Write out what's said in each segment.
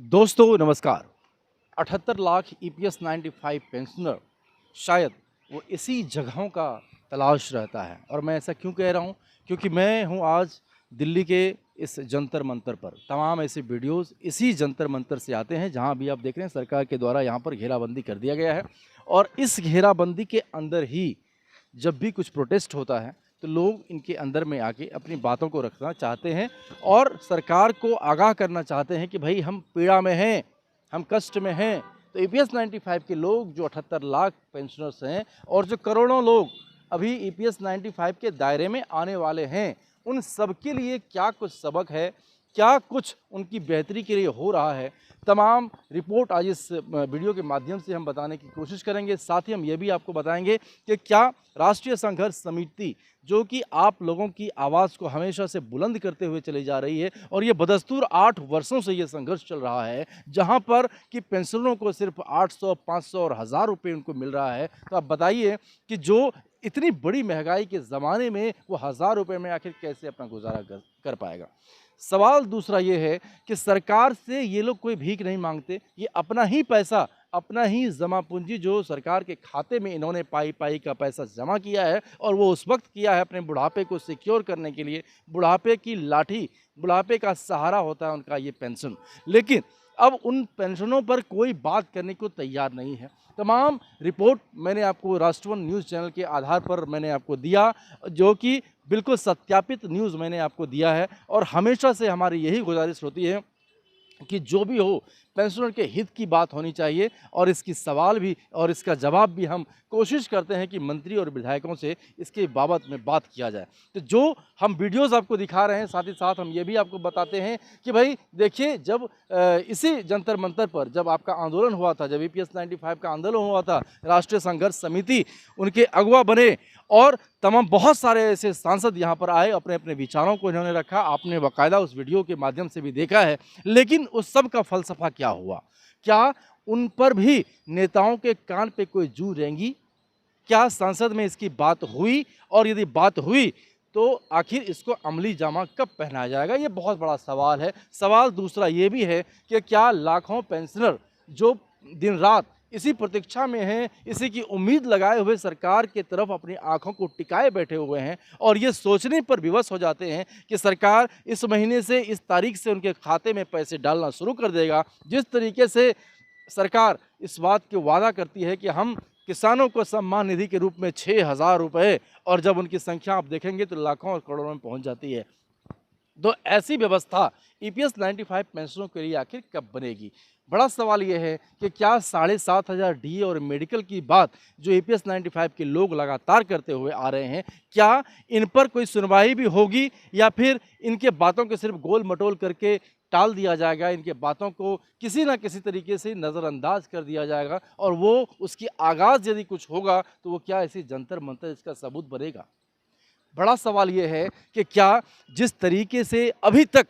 दोस्तों नमस्कार। 78 lakh EPS 95 pensioner शायद वो इसी जगहों का तलाश रहता है। और मैं ऐसा क्यों कह रहा हूँ, क्योंकि मैं हूँ आज दिल्ली के इस जंतर मंतर पर। तमाम ऐसे वीडियोस इसी जंतर मंतर से आते हैं जहाँ अभी आप देख रहे हैं सरकार के द्वारा यहाँ पर घेराबंदी कर दिया गया है। और इस घेराबंदी के अंदर ही जब भी कुछ प्रोटेस्ट होता है तो लोग इनके अंदर में आके अपनी बातों को रखना चाहते हैं और सरकार को आगाह करना चाहते हैं कि भाई हम पीड़ा में हैं, हम कष्ट में हैं। तो ईपीएस 95 के लोग जो 78 लाख पेंशनर्स हैं और जो करोड़ों लोग अभी ईपीएस 95 के दायरे में आने वाले हैं, उन सब के लिए क्या कुछ सबक है, क्या कुछ उनकी बेहतरी के लिए हो रहा है, तमाम रिपोर्ट आज इस वीडियो के माध्यम से हम बताने की कोशिश करेंगे। साथ ही हम ये भी आपको बताएंगे कि क्या राष्ट्रीय संघर्ष समिति, जो कि आप लोगों की आवाज़ को हमेशा से बुलंद करते हुए चली जा रही है, और ये बदस्तूर 8 वर्षों से ये संघर्ष चल रहा है, जहां पर कि पेंशनरों को सिर्फ 800, 500 और 1000 रुपये उनको मिल रहा है। तो आप बताइए कि जो इतनी बड़ी महंगाई के ज़माने में वो 1000 रुपये में आखिर कैसे अपना गुजारा कर पाएगा। सवाल दूसरा ये है कि सरकार से ये लोग कोई भीख नहीं मांगते, ये अपना ही पैसा, अपना ही जमा पूंजी जो सरकार के खाते में इन्होंने पाई पाई का पैसा जमा किया है, और वो उस वक्त किया है अपने बुढ़ापे को सिक्योर करने के लिए। बुढ़ापे की लाठी, बुढ़ापे का सहारा होता है उनका ये पेंशन। लेकिन अब उन पेंशनों पर कोई बात करने को तैयार नहीं है। तमाम रिपोर्ट मैंने आपको राष्ट्रवन न्यूज़ चैनल के आधार पर मैंने आपको दिया, जो कि बिल्कुल सत्यापित न्यूज़ मैंने आपको दिया है। और हमेशा से हमारी यही गुजारिश होती है कि जो भी हो पेंशनर के हित की बात होनी चाहिए, और इसकी सवाल भी और इसका जवाब भी हम कोशिश करते हैं कि मंत्री और विधायकों से इसके बाबत में बात किया जाए। तो जो हम वीडियोस आपको दिखा रहे हैं, साथ ही साथ हम ये भी आपको बताते हैं कि भाई देखिए, जब इसी जंतर मंतर पर जब आपका आंदोलन हुआ था, जब ईपीएस 95 का आंदोलन हुआ था, राष्ट्रीय संघर्ष समिति उनके अगुवा बने और तमाम बहुत सारे ऐसे सांसद यहाँ पर आए, अपने अपने विचारों को इन्होंने रखा। आपने बाकायदा उस वीडियो के माध्यम से भी देखा है। लेकिन उस सब का फलसफा क्या हुआ? क्या उन पर भी नेताओं के कान पे कोई जू रेंगी? क्या संसद में इसकी बात हुई? और यदि बात हुई तो आखिर इसको अमली जामा कब पहनाया जाएगा? ये बहुत बड़ा सवाल है। सवाल दूसरा ये भी है कि क्या लाखों पेंशनर जो दिन रात इसी प्रतीक्षा में हैं, इसी की उम्मीद लगाए हुए सरकार की तरफ अपनी आंखों को टिकाए बैठे हुए हैं, और ये सोचने पर विवश हो जाते हैं कि सरकार इस महीने से, इस तारीख से उनके खाते में पैसे डालना शुरू कर देगा। जिस तरीके से सरकार इस बात के वादा करती है कि हम किसानों को सम्मान निधि के रूप में 6000 रुपये, और जब उनकी संख्या आप देखेंगे तो लाखों और करोड़ों में पहुंच जाती है। तो ऐसी व्यवस्था ईपीएस 95 पेंशनरों के लिए आखिर कब बनेगी? बड़ा सवाल यह है कि क्या 7500 डीए और मेडिकल की बात जो ईपीएस 95 के लोग लगातार करते हुए आ रहे हैं, क्या इन पर कोई सुनवाई भी होगी, या फिर इनके बातों को सिर्फ गोल मटोल करके टाल दिया जाएगा, इनके बातों को किसी ना किसी तरीके से नज़रअंदाज कर दिया जाएगा, और वो उसकी आगाज़ यदि कुछ होगा तो वो क्या ऐसी जंतर मंतर इसका सबूत बनेगा? बड़ा सवाल ये है कि क्या जिस तरीके से अभी तक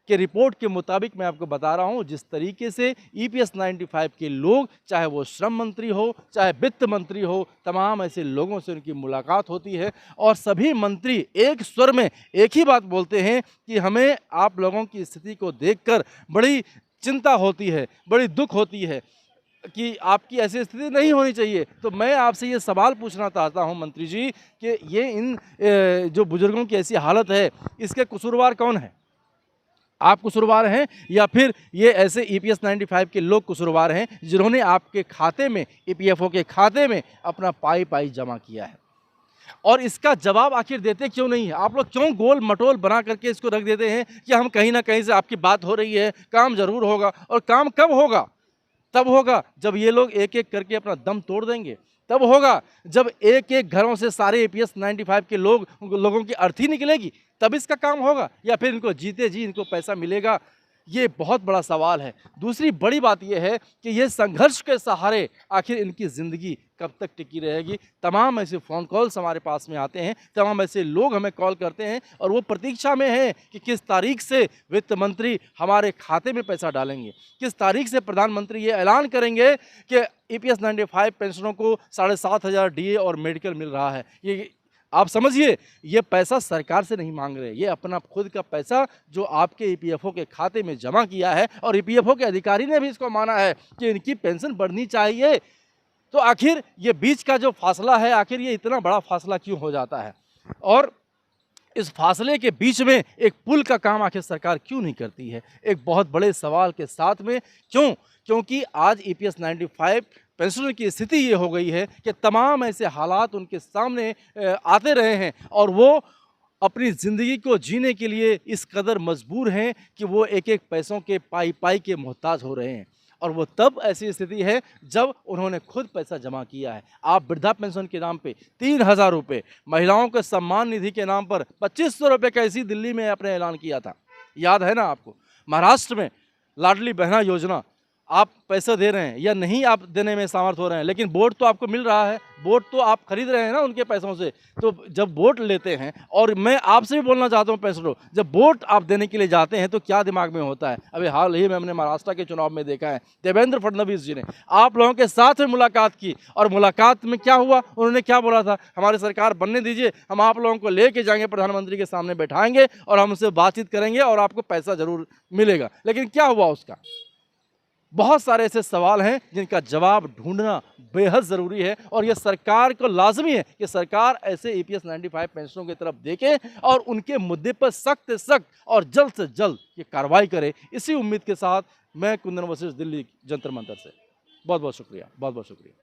के रिपोर्ट के मुताबिक मैं आपको बता रहा हूँ, जिस तरीके से ईपीएस 95 के लोग, चाहे वो श्रम मंत्री हो, चाहे वित्त मंत्री हो, तमाम ऐसे लोगों से उनकी मुलाकात होती है, और सभी मंत्री एक स्वर में एक ही बात बोलते हैं कि हमें आप लोगों की स्थिति को देखकर बड़ी चिंता होती है, बड़ी दुख होती है कि आपकी ऐसी स्थिति नहीं होनी चाहिए। तो मैं आपसे ये सवाल पूछना चाहता हूँ मंत्री जी कि ये इन जो बुजुर्गों की ऐसी हालत है, इसके कसूरवार कौन है? आप कसूरवार हैं, या फिर ये ऐसे ईपीएस 95 के लोग कसूरवार हैं जिन्होंने आपके खाते में, ईपीएफओ के खाते में अपना पाई पाई जमा किया है? और इसका जवाब आखिर देते क्यों नहीं है? आप लोग क्यों गोल मटोल बना करके इसको रख देते हैं कि हम कहीं ना कहीं से आपकी बात हो रही है, काम जरूर होगा? और काम कब होगा? तब होगा जब ये लोग एक एक करके अपना दम तोड़ देंगे। तब होगा जब एक एक घरों से सारे ईपीएस 95 के लोगों की अर्थी निकलेगी, तब इसका काम होगा, या फिर इनको जीते जी इनको पैसा मिलेगा? ये बहुत बड़ा सवाल है। दूसरी बड़ी बात यह है कि ये संघर्ष के सहारे आखिर इनकी ज़िंदगी कब तक टिकी रहेगी? तमाम ऐसे फ़ोन कॉल्स हमारे पास में आते हैं, तमाम ऐसे लोग हमें कॉल करते हैं, और वो प्रतीक्षा में हैं कि किस तारीख से वित्त मंत्री हमारे खाते में पैसा डालेंगे, किस तारीख से प्रधानमंत्री ये ऐलान करेंगे कि ईपीएस 95 पेंशनों को 7500 डीए और मेडिकल मिल रहा है। ये आप समझिए, ये पैसा सरकार से नहीं मांग रहे, ये अपना खुद का पैसा जो आपके ईपीएफओ के खाते में जमा किया है, और ईपीएफओ के अधिकारी ने भी इसको माना है कि इनकी पेंशन बढ़नी चाहिए। तो आखिर ये बीच का जो फासला है, आखिर ये इतना बड़ा फासला क्यों हो जाता है? और इस फासले के बीच में एक पुल का काम आखिर सरकार क्यों नहीं करती है? एक बहुत बड़े सवाल के साथ में क्यों? क्योंकि आज ईपीएस 95 पेंशनर की स्थिति ये हो गई है कि तमाम ऐसे हालात उनके सामने आते रहे हैं, और वो अपनी ज़िंदगी को जीने के लिए इस कदर मजबूर हैं कि वो एक-एक पैसों के पाई-पाई के मोहताज हो रहे हैं। और वो तब ऐसी स्थिति है जब उन्होंने खुद पैसा जमा किया है। आप वृद्धा पेंशन के नाम पे 3000 रुपये, महिलाओं के सम्मान निधि के नाम पर 2500 रुपये का इसी दिल्ली में आपने ऐलान किया था, याद है ना आपको? महाराष्ट्र में लाडली बहना योजना, आप पैसे दे रहे हैं या नहीं आप देने में समर्थ हो रहे हैं, लेकिन वोट तो आपको मिल रहा है, वोट तो आप खरीद रहे हैं ना उनके पैसों से। तो जब वोट लेते हैं, और मैं आपसे भी बोलना चाहता हूँ पेंशनरों, जब वोट आप देने के लिए जाते हैं तो क्या दिमाग में होता है? अभी हाल ही में हमने महाराष्ट्र के चुनाव में देखा है, देवेंद्र फडणवीस जी ने आप लोगों के साथ में मुलाकात की, और मुलाकात में क्या हुआ? उन्होंने क्या बोला था? हमारी सरकार बनने दीजिए, हम आप लोगों को लेके जाएंगे, प्रधानमंत्री के सामने बैठाएंगे और हम उनसे बातचीत करेंगे और आपको पैसा जरूर मिलेगा। लेकिन क्या हुआ उसका? बहुत सारे ऐसे सवाल हैं जिनका जवाब ढूंढना बेहद ज़रूरी है, और यह सरकार को लाजमी है कि सरकार ऐसे ईपीएस 95 पेंशनों की तरफ देखे और उनके मुद्दे पर सख्त से सख्त और जल्द से जल्द ये कार्रवाई करे। इसी उम्मीद के साथ मैं कुंदन वशिष्ठ, दिल्ली जंतर मंतर से। बहुत बहुत शुक्रिया, बहुत बहुत शुक्रिया।